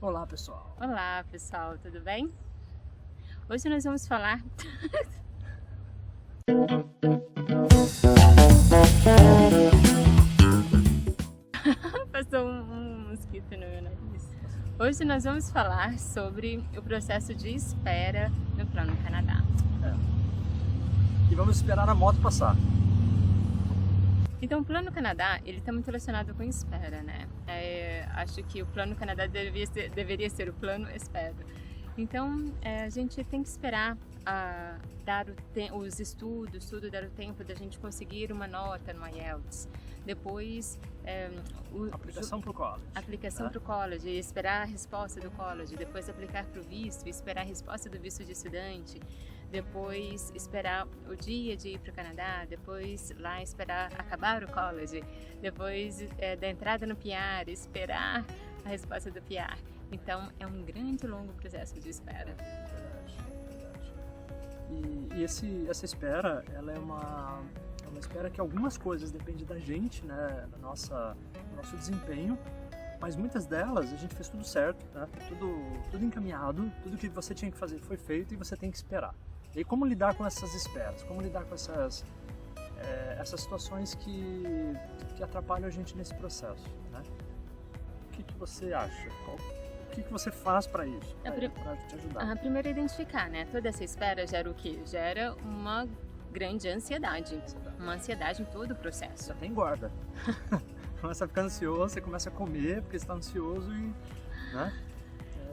Olá, pessoal. Olá, pessoal, tudo bem? Hoje nós vamos falar. Passou um mosquito no meu nariz. Hoje nós vamos falar sobre o processo de espera no Plano Canadá. E vamos esperar a moto passar. Então, o Plano Canadá, ele está muito relacionado com espera, né? Acho que o Plano Canadá deveria ser o Plano Espera. Então, a gente tem que esperar dar os estudos, tudo, dar o tempo da gente conseguir uma nota no IELTS. Depois, Aplicação para o college. Aplicação para o college, esperar a resposta do college. Depois, aplicar para o visto, esperar a resposta do visto de estudante. Depois esperar o dia de ir para o Canadá, depois lá esperar acabar o college, depois da entrada no PR, esperar a resposta do PR. Então é um grande e longo processo de espera. Verdade. E essa espera, ela é uma espera que algumas coisas dependem da gente, né, do nosso desempenho, mas muitas delas a gente fez tudo certo, né, tudo encaminhado, tudo que você tinha que fazer foi feito e você tem que esperar. E aí, como lidar com essas esperas? Como lidar com essas situações que atrapalham a gente nesse processo, né? O que você acha? O que você faz para isso? Para te ajudar? Primeiro identificar, né? Toda essa espera gera o quê? Gera uma grande ansiedade. Uma ansiedade em todo o processo. Você até engorda. Começa a ficar ansioso, você começa a comer porque você está ansioso e... né?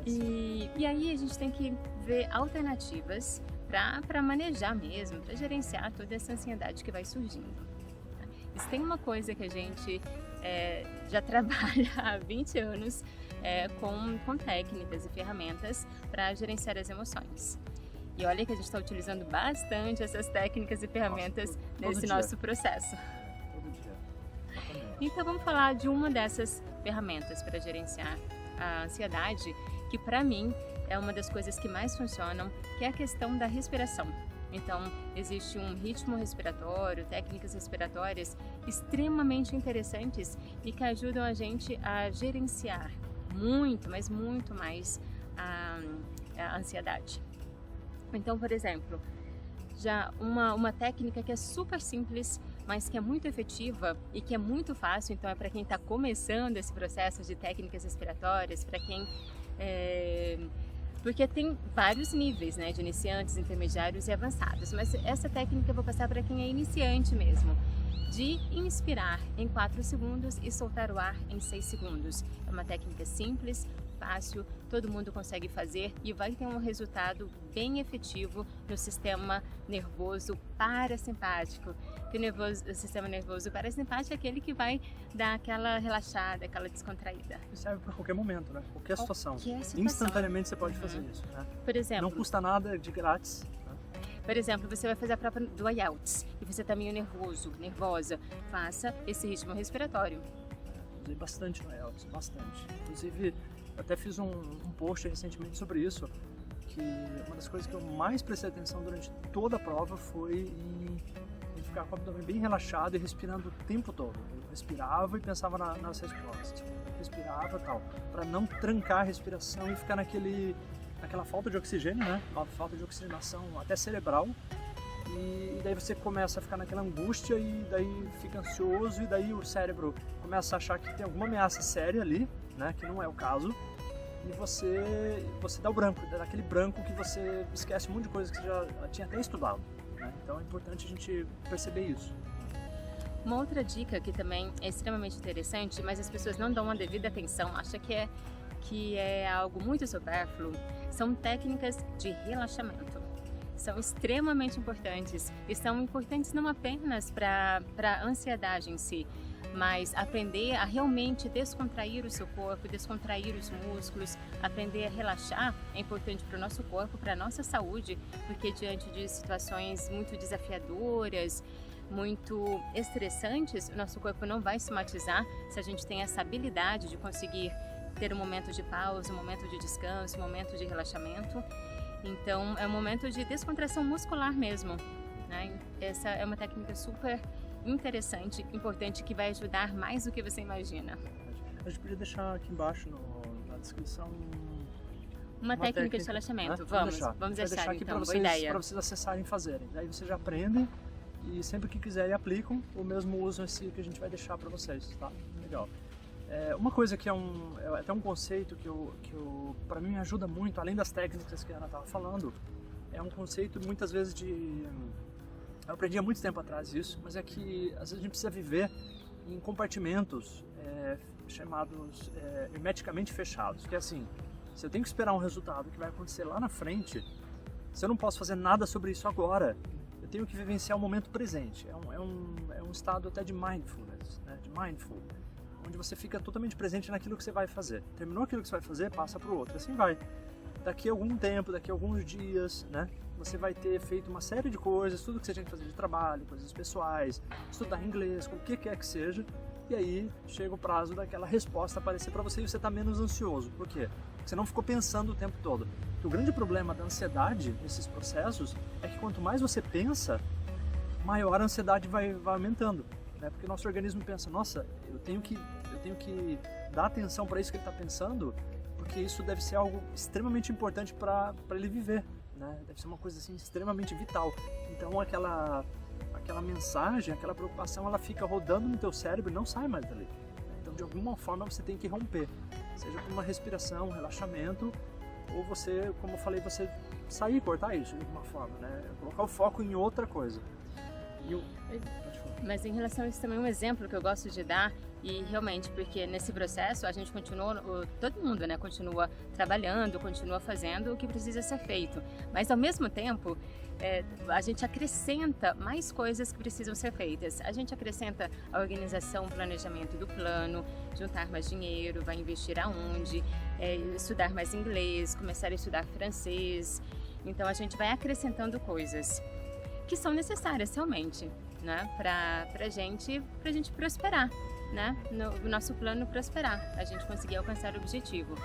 E aí a gente tem que ver alternativas para manejar mesmo, para gerenciar toda essa ansiedade que vai surgindo. E se tem uma coisa que a gente já trabalha há 20 anos com técnicas e ferramentas para gerenciar as emoções. E olha que a gente está utilizando bastante essas técnicas e ferramentas nesse nosso processo. Todo dia. Então vamos falar de uma dessas ferramentas para gerenciar a ansiedade, que para mim é uma das coisas que mais funcionam, que é a questão da respiração. Então, existe um ritmo respiratório, técnicas respiratórias extremamente interessantes e que ajudam a gente a gerenciar muito, mas muito mais a ansiedade. Então, por exemplo, já uma técnica que é super simples, mas que é muito efetiva e que é muito fácil, então é para quem está começando esse processo de técnicas respiratórias, para quem... porque tem vários níveis, né, de iniciantes, intermediários e avançados, mas essa técnica eu vou passar para quem é iniciante mesmo, de inspirar em 4 segundos e soltar o ar em 6 segundos. É uma técnica simples, fácil, todo mundo consegue fazer e vai ter um resultado bem efetivo no sistema nervoso parasimpático. Que o sistema nervoso parasimpático é aquele que vai dar aquela relaxada, aquela descontraída. E serve para qualquer momento, né? Qualquer situação. Situação. Instantaneamente você pode fazer isso, né? Por exemplo, não custa nada, é de grátis. Por exemplo, você vai fazer a prova do IELTS e você está meio nervosa, faça esse ritmo respiratório. Usei bastante no IELTS, bastante. Inclusive, eu até fiz um post recentemente sobre isso, que uma das coisas que eu mais prestei atenção durante toda a prova foi em ficar com o abdômen bem relaxado e respirando o tempo todo. Eu respirava e pensava nas respostas. Respirava e tal, para não trancar a respiração e ficar naquela falta de oxigênio, né? Falta de oxigenação até cerebral. E daí você começa a ficar naquela angústia e daí fica ansioso e daí o cérebro começa a achar que tem alguma ameaça séria ali, né? Que não é o caso. E você dá o branco, dá aquele branco que você esquece um monte de coisa que você já tinha até estudado, né? Então é importante a gente perceber isso. Uma outra dica que também é extremamente interessante, mas as pessoas não dão a devida atenção, acham que é algo muito supérfluo, são técnicas de relaxamento. São extremamente importantes e são importantes não apenas para a ansiedade em si, mas aprender a realmente descontrair o seu corpo, descontrair os músculos, aprender a relaxar é importante para o nosso corpo, para a nossa saúde, porque diante de situações muito desafiadoras, muito estressantes, o nosso corpo não vai somatizar se a gente tem essa habilidade de conseguir ter um momento de pausa, um momento de descanso, um momento de relaxamento. Então é um momento de descontração muscular mesmo, né? Essa é uma técnica super interessante, importante, que vai ajudar mais do que você imagina. A gente podia deixar aqui embaixo na descrição Uma técnica de relaxamento, né? Vamos deixar aqui então, para vocês acessarem e fazerem. Daí vocês já aprendem e sempre que quiserem aplicam, ou mesmo usam esse que a gente vai deixar para vocês, tá? Legal. Uma coisa que é até um conceito que para mim me ajuda muito, além das técnicas que a Ana estava falando, é um conceito muitas vezes eu aprendi há muito tempo atrás isso, mas é que às vezes a gente precisa viver em compartimentos chamados hermeticamente fechados, que é assim, se eu tenho que esperar um resultado que vai acontecer lá na frente, se eu não posso fazer nada sobre isso agora, eu tenho que vivenciar o momento presente. É um estado até de mindfulness, né? De mindful, onde você fica totalmente presente naquilo que você vai fazer. Terminou aquilo que você vai fazer, passa para o outro, assim vai. Daqui a algum tempo, daqui a alguns dias, né? Você vai ter feito uma série de coisas, tudo que você tinha que fazer de trabalho, coisas pessoais, estudar inglês, o que quer que seja, e aí chega o prazo daquela resposta aparecer para você e você está menos ansioso. Por quê? Porque você não ficou pensando o tempo todo. Porque o grande problema da ansiedade nesses processos é que quanto mais você pensa, maior a ansiedade vai aumentando, né? Porque o nosso organismo pensa, nossa, eu tenho que dar atenção para isso que ele está pensando, porque isso deve ser algo extremamente importante para ele viver, né? Deve ser uma coisa assim extremamente vital. Então aquela mensagem, aquela preocupação, ela fica rodando no teu cérebro e não sai mais dali. Então de alguma forma você tem que romper, seja por uma respiração, um relaxamento, ou você, como eu falei, você sair, cortar isso de alguma forma, né? Colocar o foco em outra coisa. Mas em relação a isso também um exemplo que eu gosto de dar, e realmente porque nesse processo a gente continua, todo mundo, né, continua trabalhando, continua fazendo o que precisa ser feito, mas ao mesmo tempo a gente acrescenta mais coisas que precisam ser feitas. A gente acrescenta a organização, o planejamento do plano, juntar mais dinheiro, vai investir aonde, estudar mais inglês, começar a estudar francês. Então a gente vai acrescentando coisas que são necessárias realmente, né, pra gente prosperar, né, no nosso plano prosperar, a gente conseguir alcançar o objetivo.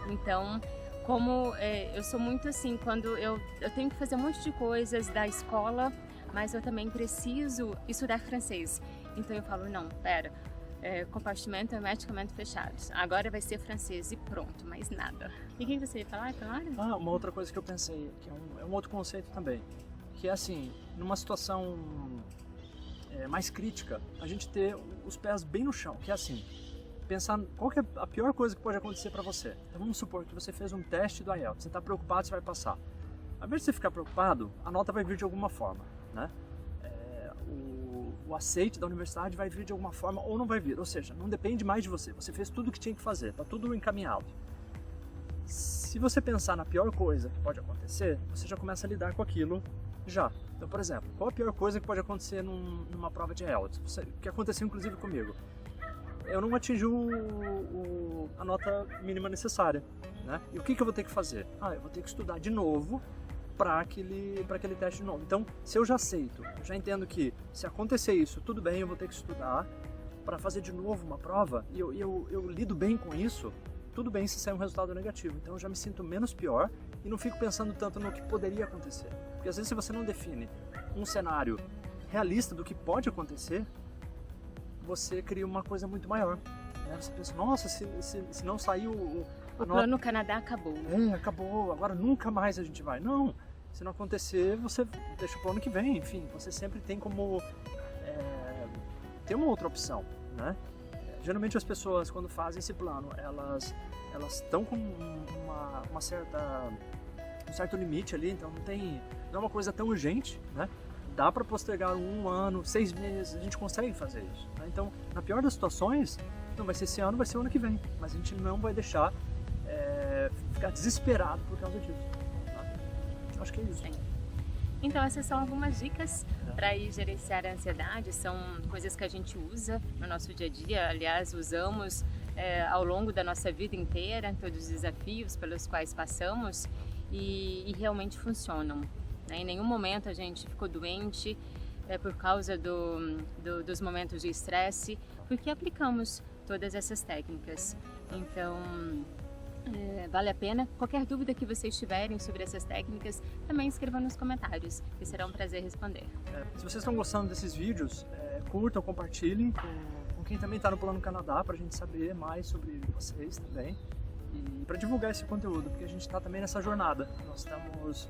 Então, como eu sou muito assim, quando eu tenho que fazer um monte de coisas da escola, mas eu também preciso estudar francês. Então eu falo, não, pera, compartimento hermeticamente fechados. Agora vai ser francês e pronto, mais nada. E o que você ia falar, Clara? Uma outra coisa que eu pensei, que é um outro conceito também, que é assim, numa situação mais crítica, a gente ter os pés bem no chão, que é assim, pensar qual que é a pior coisa que pode acontecer para você. Então vamos supor que você fez um teste do IELTS, você está preocupado se vai passar. Ao invés de você ficar preocupado, a nota vai vir de alguma forma, né? O aceite da universidade vai vir de alguma forma ou não vai vir, ou seja, não depende mais de você, você fez tudo o que tinha que fazer, está tudo encaminhado. Se você pensar na pior coisa que pode acontecer, você já começa a lidar com aquilo já. Então, por exemplo, qual a pior coisa que pode acontecer numa prova de IELTS? Que aconteceu inclusive comigo. Eu não atingi a nota mínima necessária, né? E o que eu vou ter que fazer? Eu vou ter que estudar de novo para aquele teste de novo. Então, se eu já aceito, eu já entendo que se acontecer isso, tudo bem, eu vou ter que estudar para fazer de novo uma prova, e eu lido bem com isso, tudo bem se sair um resultado negativo. Então eu já me sinto menos pior e não fico pensando tanto no que poderia acontecer. Porque às vezes se você não define um cenário realista do que pode acontecer, você cria uma coisa muito maior, né? Você pensa, nossa, se não sair o plano Canadá acabou. Acabou, agora nunca mais a gente vai. Não, se não acontecer, você deixa pro ano que vem. Enfim, você sempre tem como ter uma outra opção, né? Geralmente as pessoas, quando fazem esse plano, elas estão com um certo limite ali, então não é uma coisa tão urgente, né? Dá para postergar 1 ano, 6 meses, a gente consegue fazer isso, né? Então, na pior das situações, não vai ser esse ano, vai ser o ano que vem, mas a gente não vai deixar ficar desesperado por causa disso, né? Acho que é isso. Sim. Então essas são algumas dicas para ir gerenciar a ansiedade, são coisas que a gente usa no nosso dia a dia, aliás, usamos ao longo da nossa vida inteira, todos os desafios pelos quais passamos e realmente funcionam, né? Em nenhum momento a gente ficou doente por causa dos momentos de estresse, porque aplicamos todas essas técnicas. Então, vale a pena. Qualquer dúvida que vocês tiverem sobre essas técnicas, também escrevam nos comentários, que será um prazer responder. Se vocês estão gostando desses vídeos, curtam, compartilhem com quem também está no Plano Canadá, para a gente saber mais sobre vocês também. e para divulgar esse conteúdo, porque a gente está também nessa jornada. Nós estamos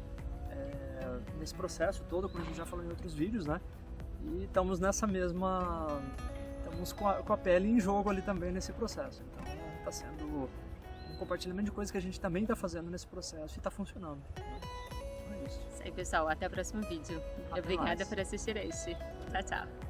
nesse processo todo, como a gente já falou em outros vídeos, né? E estamos nessa mesma... Estamos com a pele em jogo ali também nesse processo. Então está sendo um compartilhamento de coisas que a gente também está fazendo nesse processo e está funcionando. É isso. Isso aí, pessoal. Até o próximo vídeo. Até Obrigada mais. por assistir este. Tchau, tchau.